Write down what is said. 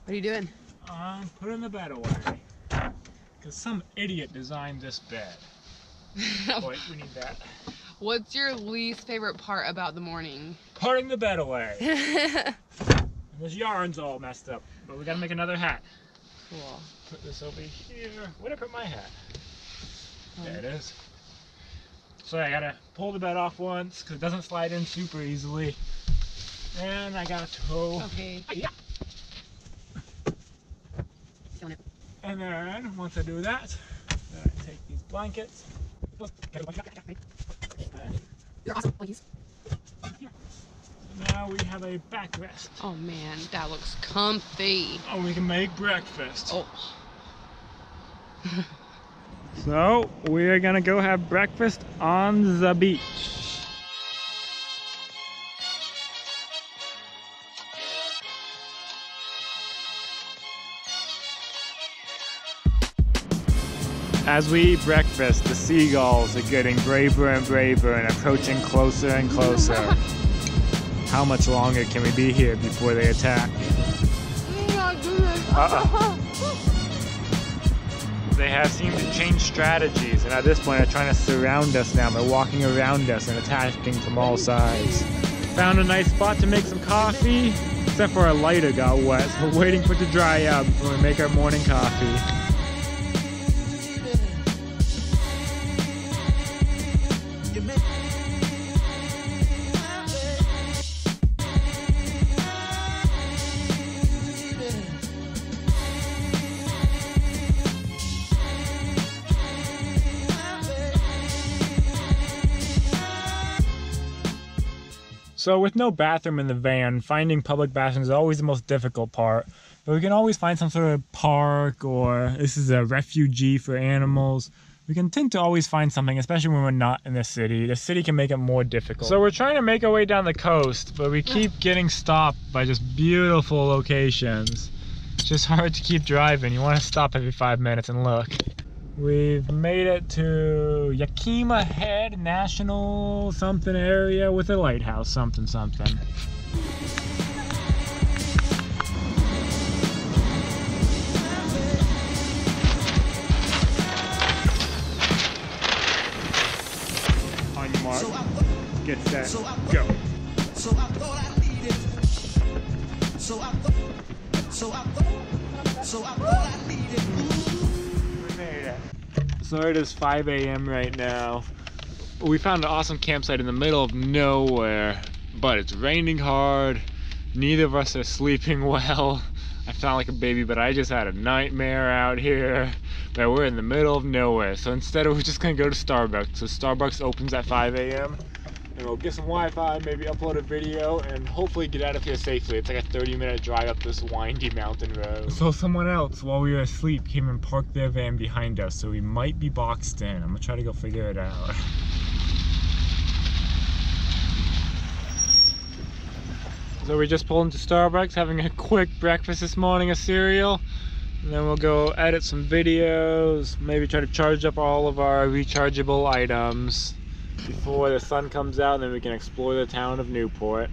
What are you doing? I'm putting the bed away. Because some idiot designed this bed. Wait, we need that. What's your least favorite part about the morning? Putting the bed away. And this yarn's all messed up. But we gotta make another hat. Cool. Put this over here. Where'd I put my hat? There it is. So I gotta pull the bed off once because it doesn't slide in super easily. And I gotta tow. Okay. Yeah. And then once I do that, I take these blankets. You're awesome, please. Now we have a backrest. Oh man, that looks comfy. Oh, we can make breakfast. Oh. So we are gonna go have breakfast on the beach. As we eat breakfast, the seagulls are getting braver and braver and approaching closer and closer. How much longer can we be here before they attack? They have seemed to change strategies, and at this point they're trying to surround us now. They're walking around us and attacking from all sides. Found a nice spot to make some coffee, except for our lighter got wet, so we're waiting for it to dry up before we make our morning coffee. So with no bathroom in the van, finding public bathrooms is always the most difficult part. But we can always find some sort of park, or this is a refugee for animals. We can tend to always find something, especially when we're not in the city. The city can make it more difficult. So we're trying to make our way down the coast, but we keep getting stopped by just beautiful locations. It's just hard to keep driving. You want to stop every 5 minutes and look. We've made it to Yakima Head National something area with a lighthouse something something. On your mark, get set, go. So it is 5 a.m. right now. We found an awesome campsite in the middle of nowhere, but it's raining hard. Neither of us are sleeping well. I sound like a baby, but I just had a nightmare out here. But we're in the middle of nowhere, so instead we're just gonna go to Starbucks. So Starbucks opens at 5 a.m. and we'll get some Wi-Fi, maybe upload a video, and hopefully get out of here safely. It's like a 30-minute drive up this windy mountain road. So someone else, while we were asleep, came and parked their van behind us, so we might be boxed in. I'm gonna try to go figure it out. So we just pulled into Starbucks, having a quick breakfast this morning, a cereal. And then we'll go edit some videos, maybe try to charge up all of our rechargeable items before the sun comes out, and then we can explore the town of Newport.